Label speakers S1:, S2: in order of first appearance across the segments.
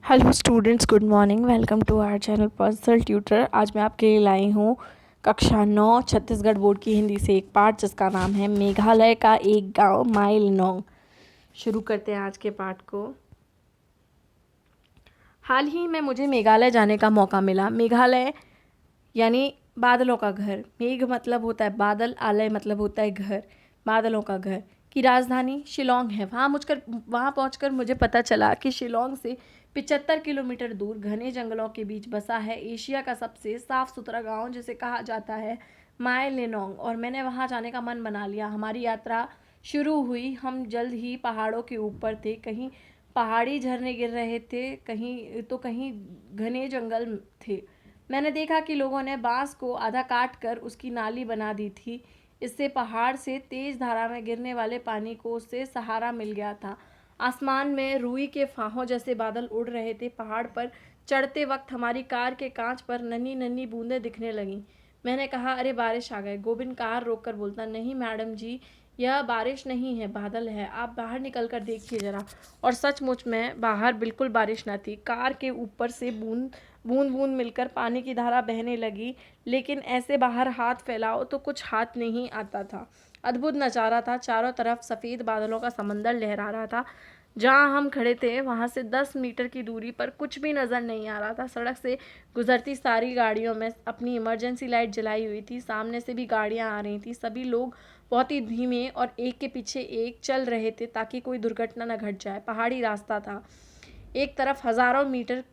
S1: Hello students, good morning. Welcome to our channel personal tutor. आज मैं आपके लिए लाई हूँ कक्षा 9 छत्तीसगढ़ बोर्ड की हिंदी से एक पाठ जिसका नाम है मेघालय का एक गांव माइलनोंग। शुरू करते हैं आज के पाठ को। हाल ही में मुझे मेघालय जाने का मौका मिला। मेघालय यानी बादलों का घर। मेघ मतलब होता है बादल, आलय मतलब होता है घर, बादलों का घर की राजधानी शिलोंग है। वहाँ पहुँचकर मुझे पता चला कि शिलोंग से 75 किलोमीटर दूर घने जंगलों के बीच बसा है एशिया का सबसे साफ सुथरा गांव जिसे कहा जाता है माइलेनोंग। और मैंने वहाँ जाने का मन बना लिया। हमारी यात्रा शुरू हुई। हम जल्द ही पहाड़ों के ऊपर थे। कहीं पहाड़ी झरने गिर रहे थे, कहीं घने जंगल थे। मैंने देखा कि लोगों ने बांस को आधा काट कर उसकी नाली बना दी थी। इससे पहाड़ से तेज धारा में गिरने वाले पानी को उससे सहारा मिल गया था। आसमान में रुई के फाहों जैसे बादल उड़ रहे थे। पहाड़ पर चढ़ते वक्त हमारी कार के कांच पर नन्ही नन्ही बूंदें दिखने लगीं। मैंने कहा, अरे बारिश आ गए। गोविंद कार रोककर बोलता, नहीं मैडम जी, यह बारिश नहीं है, बादल है। आप बाहर निकल कर देखिए जरा। और सचमुच में बाहर बिल्कुल बारिश न थी। कार के ऊपर से बूंद बूंद मिलकर पानी की धारा बहने लगी, लेकिन ऐसे बाहर हाथ फैलाओ तो कुछ हाथ नहीं आता था। अद्भुत नज़ारा था। चारों तरफ सफ़ेद बादलों का समंदर लहरा रहा था। जहाँ हम खड़े थे वहाँ से 10 मीटर की दूरी पर कुछ भी नज़र नहीं आ रहा था। सड़क से गुजरती सारी गाड़ियों में अपनी इमरजेंसी लाइट जलाई हुई थी। सामने से भी गाड़ियाँ आ रही थी। सभी लोग बहुत ही धीमे और एक के पीछे एक चल रहे थे ताकि कोई दुर्घटना न घट जाए। पहाड़ी रास्ता था। एक तरफ हज़ारों मीटर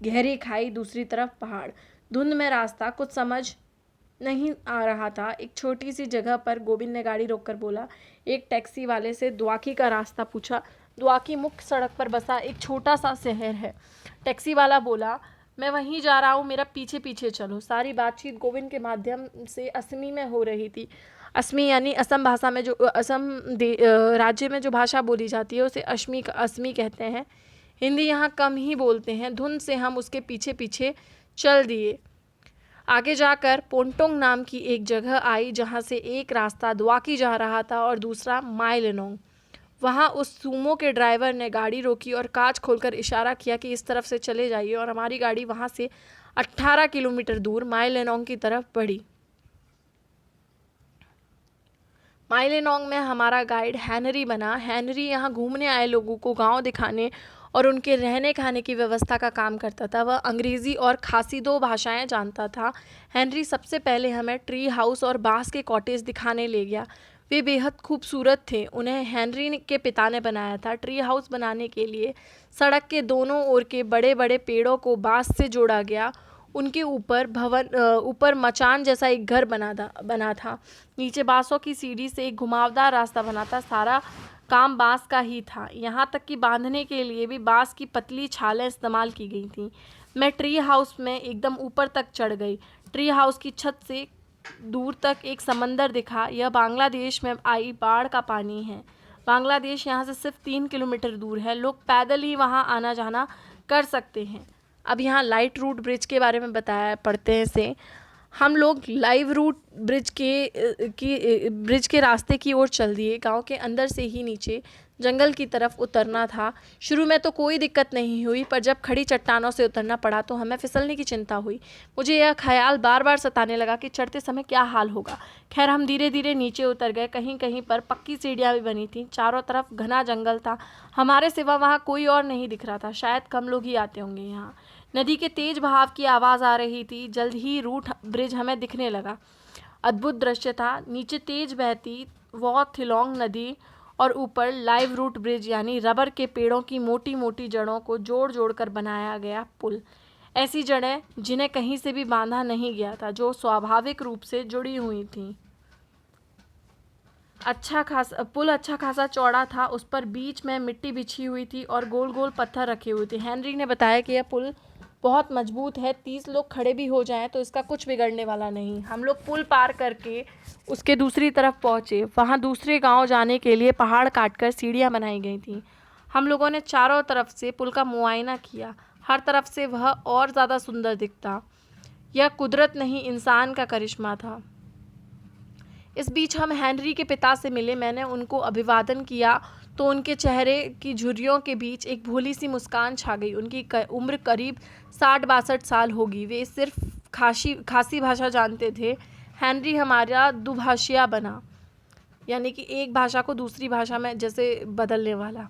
S1: गहरी खाई, दूसरी तरफ पहाड़। धुंध में रास्ता कुछ समझ नहीं आ रहा था। एक छोटी सी जगह पर गोविंद ने गाड़ी रोककर बोला, एक टैक्सी वाले से द्वाकी का रास्ता पूछा। द्वाकी मुख्य सड़क पर बसा एक छोटा सा शहर है। टैक्सी वाला बोला, मैं वहीं जा रहा हूँ, मेरा पीछे पीछे चलो। सारी बातचीत गोविंद के माध्यम से असमी में हो रही थी। असमी यानी असम भाषा में जो राज्य में जो भाषा बोली जाती है उसे असमी कहते हैं। हिंदी यहाँ कम ही बोलते हैं। धुन से हम उसके पीछे पीछे चल दिए। आगे जाकर पोंटोंग नाम की एक जगह आई जहाँ से एक रास्ता द्वाकी जा रहा था और दूसरा माइलेनोंग। वहाँ उस सूमो के ड्राइवर ने गाड़ी रोकी और कांच खोलकर इशारा किया कि इस तरफ से चले जाइए, और हमारी गाड़ी वहाँ से 18 किलोमीटर दूर माइलेनोंग की तरफ बढ़ी। माइलेनोंग में हमारा गाइड हेनरी बना। हेनरी यहाँ घूमने आए लोगों को गांव दिखाने और उनके रहने खाने की व्यवस्था का काम करता था। वह अंग्रेज़ी और खासी 2 भाषाएं जानता था। हेनरी सबसे पहले हमें ट्री हाउस और बांस के कॉटेज दिखाने ले गया। वे बेहद खूबसूरत थे। उन्हें हेनरी के पिता ने बनाया था। ट्री हाउस बनाने के लिए सड़क के दोनों ओर के बड़े बड़े पेड़ों को बांस से जोड़ा गया। उनके ऊपर मचान जैसा एक घर बना था। नीचे बांसों की सीढ़ी से एक घुमावदार रास्ता बना था। सारा काम बांस का ही था। यहाँ तक कि बांधने के लिए भी बांस की पतली छालें इस्तेमाल की गई थी। मैं ट्री हाउस में एकदम ऊपर तक चढ़ गई। ट्री हाउस की छत से दूर तक एक समंदर दिखा। यह बांग्लादेश में आई बाढ़ का पानी है। बांग्लादेश यहाँ से सिर्फ 3 किलोमीटर दूर है। लोग पैदल ही वहाँ आना जाना कर सकते हैं। अब यहाँ लाइट रूट ब्रिज के बारे में पढ़ते हैं से। हम लोग लाइव रूट ब्रिज के रास्ते की ओर चल दिए। गांव के अंदर से ही नीचे जंगल की तरफ उतरना था। शुरू में तो कोई दिक्कत नहीं हुई, पर जब खड़ी चट्टानों से उतरना पड़ा तो हमें फिसलने की चिंता हुई। मुझे यह ख्याल बार बार सताने लगा कि चढ़ते समय क्या हाल होगा। खैर, हम धीरे धीरे नीचे उतर गए। कहीं कहीं पर पक्की सीढ़ियाँ भी बनी थीं। चारों तरफ घना जंगल था। हमारे सिवा वहाँ कोई और नहीं दिख रहा था। शायद कम लोग ही आते होंगे यहाँ। नदी के तेज बहाव की आवाज़ आ रही थी। जल्द ही रूट ब्रिज हमें दिखने लगा। अद्भुत दृश्य था। नीचे तेज बहती वॉ थिलोंग नदी और ऊपर लाइव रूट ब्रिज यानी रबर के पेड़ों की मोटी मोटी जड़ों को जोड़ जोड़ कर बनाया गया पुल। ऐसी जड़ें जिन्हें कहीं से भी बांधा नहीं गया था, जो स्वाभाविक रूप से जुड़ी हुई थीं। पुल अच्छा खासा चौड़ा था। उस पर बीच में मिट्टी बिछी हुई थी और गोल गोल पत्थर रखे हुए थे। हेनरी ने बताया कि यह पुल बहुत मजबूत है। 30 लोग खड़े भी हो जाएं तो इसका कुछ बिगड़ने वाला नहीं। हम लोग पुल पार करके उसके दूसरी तरफ पहुंचे। वहां दूसरे गांव जाने के लिए पहाड़ काटकर सीढ़ियां बनाई गई थीं। हम लोगों ने चारों तरफ से पुल का मुआयना किया। हर तरफ से वह और ज़्यादा सुंदर दिखता। यह कुदरत नहीं, इंसान का करिश्मा था। इस बीच हम हेनरी के पिता से मिले। मैंने उनको अभिवादन किया तो उनके चेहरे की झुर्रियों के बीच एक भोली सी मुस्कान छा गई। उनकी उम्र करीब 60-62 साल होगी। वे सिर्फ खासी भाषा जानते थे। हेनरी हमारा दुभाषिया बना, यानी कि एक भाषा को दूसरी भाषा में जैसे बदलने वाला।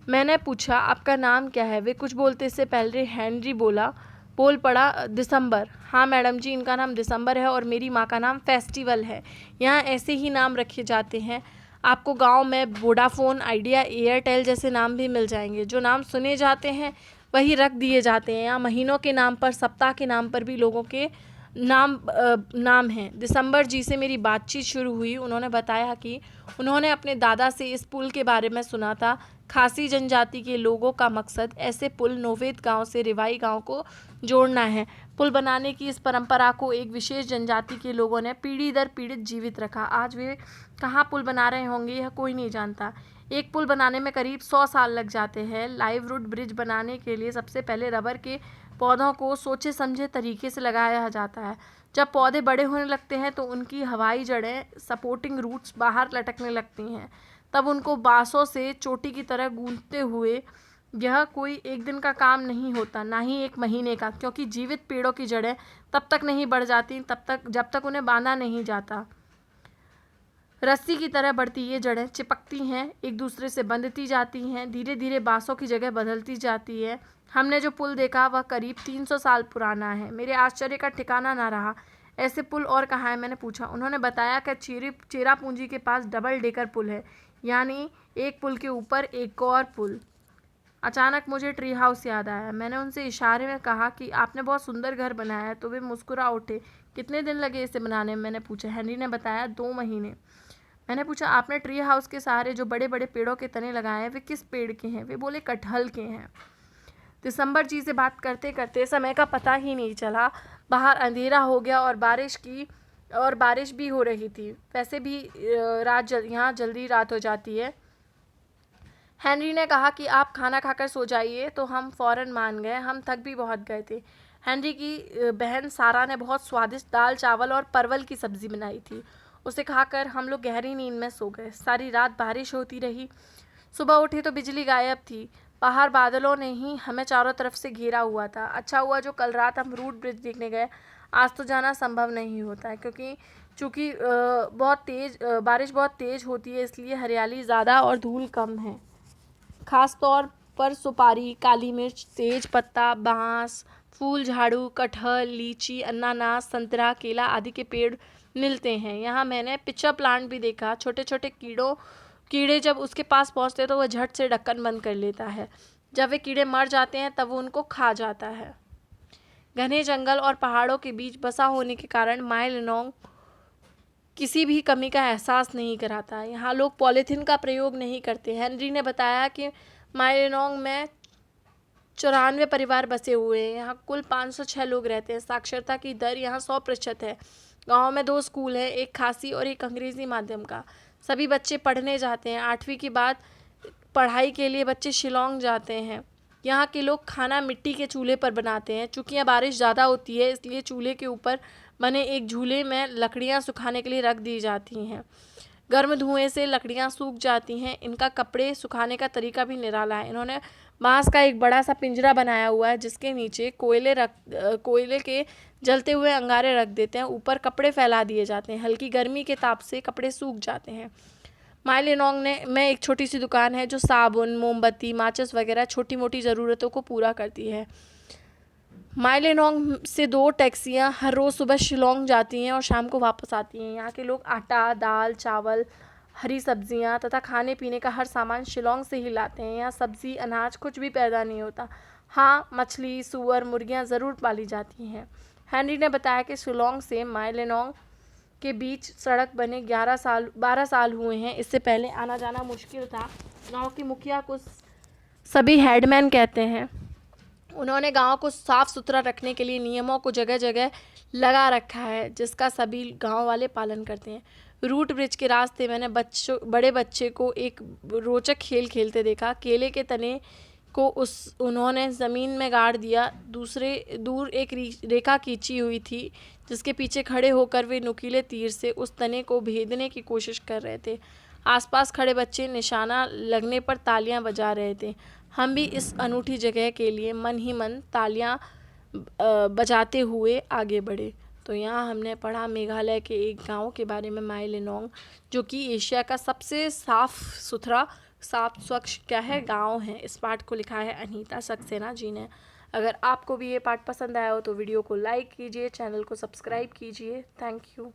S1: मैंने पूछा, आपका नाम क्या है? वे कुछ बोलते से पहले हेनरी बोल पड़ा, दिसंबर। हाँ मैडम जी, इनका नाम दिसंबर है और मेरी माँ का नाम फेस्टिवल है। यहाँ ऐसे ही नाम रखे जाते हैं। आपको गांव में वोडाफोन, आइडिया, एयरटेल जैसे नाम भी मिल जाएंगे। जो नाम सुने जाते हैं वही रख दिए जाते हैं। यहाँ महीनों के नाम पर, सप्ताह के नाम पर भी लोगों के नाम हैं। दिसंबर जी से मेरी बातचीत शुरू हुई। उन्होंने बताया कि उन्होंने अपने दादा से इस पुल के बारे में सुना था। खासी जनजाति के लोगों का मकसद ऐसे पुल नोवेद गांव से रिवाई गांव को जोड़ना है। पुल बनाने की इस परंपरा को एक विशेष जनजाति के लोगों ने पीढ़ी दर पीढ़ी जीवित रखा। आज वे कहाँ पुल बना रहे होंगे यह कोई नहीं जानता। एक पुल बनाने में करीब 100 साल लग जाते हैं। लाइव रूट ब्रिज बनाने के लिए सबसे पहले रबर के पौधों को सोचे समझे तरीके से लगाया जाता है। जब पौधे बड़े होने लगते हैं तो उनकी हवाई जड़ें, सपोर्टिंग रूट्स बाहर लटकने लगती हैं। तब उनको बांसों से चोटी की तरह गूंथते हुए, यह कोई एक दिन का काम नहीं होता, ना ही एक महीने का, क्योंकि जीवित पेड़ों की जड़ें तब तक नहीं बढ़ जाती जब तक उन्हें बांधा नहीं जाता। रस्सी की तरह बढ़ती ये जड़ें चिपकती हैं, एक दूसरे से बंधती जाती हैं, धीरे धीरे बांसों की जगह बदलती जाती है। हमने जो पुल देखा वह करीब 300 साल पुराना है। मेरे आश्चर्य का ठिकाना ना रहा। ऐसे पुल और कहाँ है? मैंने पूछा। उन्होंने बताया कि चेरापूंजी के पास डबल डेकर पुल है, यानी एक पुल के ऊपर एक और पुल। अचानक मुझे ट्री हाउस याद आया। मैंने उनसे इशारे में कहा कि आपने बहुत सुंदर घर बनाया है, तो वे मुस्कुरा उठे। कितने दिन लगे इसे बनाने में? मैंने पूछा। हेनरी ने बताया, 2 महीने। मैंने पूछा, आपने ट्री हाउस के सहारे जो बड़े बड़े पेड़ों के तने लगाए हैं वे किस पेड़ के हैं? वे बोले, कटहल के हैं। दिसंबर जी से बात करते करते समय का पता ही नहीं चला। बाहर अंधेरा हो गया और बारिश भी हो रही थी। वैसे भी यहाँ जल्दी रात हो जाती है। हेनरी ने कहा कि आप खाना खाकर सो जाइए, तो हम फ़ौरन मान गए। हम थक भी बहुत गए थे। हेनरी की बहन सारा ने बहुत स्वादिष्ट दाल चावल और परवल की सब्ज़ी बनाई थी। उसे खाकर हम लोग गहरी नींद में सो गए। सारी रात बारिश होती रही। सुबह उठे तो बिजली गायब थी। बाहर बादलों ने ही हमें चारों तरफ से घेरा हुआ था। अच्छा हुआ जो कल रात हम रूट ब्रिज देखने गए। आज तो जाना संभव नहीं होता है, क्योंकि चूँकि बारिश बहुत तेज़ होती है, इसलिए हरियाली ज़्यादा और धूल कम है। ख़ास तौर पर सुपारी, काली मिर्च, तेज पत्ता, बांस, फूल झाड़ू, कटहल, लीची, अनानास, संतरा, केला आदि के पेड़ मिलते हैं। यहाँ मैंने पिच्चा प्लांट भी देखा। छोटे छोटे कीड़े जब उसके पास पहुँचते तो वह झट से ढक्कन बंद कर लेता है। जब वे कीड़े मर जाते हैं तब वो उनको खा जाता है। घने जंगल और पहाड़ों के बीच बसा होने के कारण माइलिनोंग किसी भी कमी का एहसास नहीं कराता। यहाँ लोग पॉलीथीन का प्रयोग नहीं करते। हेनरी ने बताया कि माइलिनोंग में 94 परिवार बसे हुए हैं। यहाँ कुल 506 लोग रहते हैं। साक्षरता की दर यहाँ 100% है। गांव में 2 स्कूल हैं, एक खासी और एक अंग्रेजी माध्यम का। सभी बच्चे पढ़ने जाते हैं। 8वीं के बाद पढ़ाई के लिए बच्चे शिलोंग जाते हैं। यहाँ के लोग खाना मिट्टी के चूल्हे पर बनाते हैं। चूँकि यहाँ बारिश ज़्यादा होती है, इसलिए चूल्हे के ऊपर बने एक झूले में लकड़ियाँ सुखाने के लिए रख दी जाती हैं। गर्म धुएं से लकड़ियाँ सूख जाती हैं। इनका कपड़े सुखाने का तरीका भी निराला है। इन्होंने बांस का एक बड़ा सा पिंजरा बनाया हुआ है, जिसके नीचे कोयले के जलते हुए अंगारे रख देते हैं। ऊपर कपड़े फैला दिए जाते हैं। हल्की गर्मी के ताप से कपड़े सूख जाते हैं। माइलिनोंग में एक छोटी सी दुकान है जो साबुन, मोमबत्ती, माचिस वगैरह छोटी मोटी ज़रूरतों को पूरा करती है। माइलिनोंग से 2 टैक्सियाँ हर रोज़ सुबह शिलोंग जाती हैं और शाम को वापस आती हैं। यहाँ के लोग आटा, दाल, चावल, हरी सब्जियाँ तथा खाने पीने का हर सामान शिलोंग से ही लाते हैं। यहाँ सब्ज़ी, अनाज कुछ भी पैदा नहीं होता। हाँ, मछली, सूअर, मुर्गियाँ ज़रूर पाली जाती हैं। हेनरी ने बताया कि शिलोंग से माइलिनोंग के बीच सड़क बने 12 साल हुए हैं। इससे पहले आना जाना मुश्किल था। गांव की मुखिया को सभी हेडमैन कहते हैं। उन्होंने गांव को साफ़ सुथरा रखने के लिए नियमों को जगह जगह लगा रखा है, जिसका सभी गांव वाले पालन करते हैं। रूट ब्रिज के रास्ते मैंने बड़े बच्चे को एक रोचक खेल खेलते देखा। केले के तने को उन्होंने ज़मीन में गाड़ दिया। दूर एक रेखा खींची हुई थी, जिसके पीछे खड़े होकर वे नुकीले तीर से उस तने को भेदने की कोशिश कर रहे थे। आसपास खड़े बच्चे निशाना लगने पर तालियां बजा रहे थे। हम भी इस अनूठी जगह के लिए मन ही मन तालियां बजाते हुए आगे बढ़े। तो यहाँ हमने पढ़ा मेघालय के एक गांव के बारे में, माई लिनोंग, जो कि एशिया का सबसे साफ सुथरा, साफ स्वच्छ क्या है, गांव है। इस पाठ को लिखा है अनीता सक्सेना जी ने। अगर आपको भी ये पाठ पसंद आया हो तो वीडियो को लाइक कीजिए, चैनल को सब्सक्राइब कीजिए। Thank you.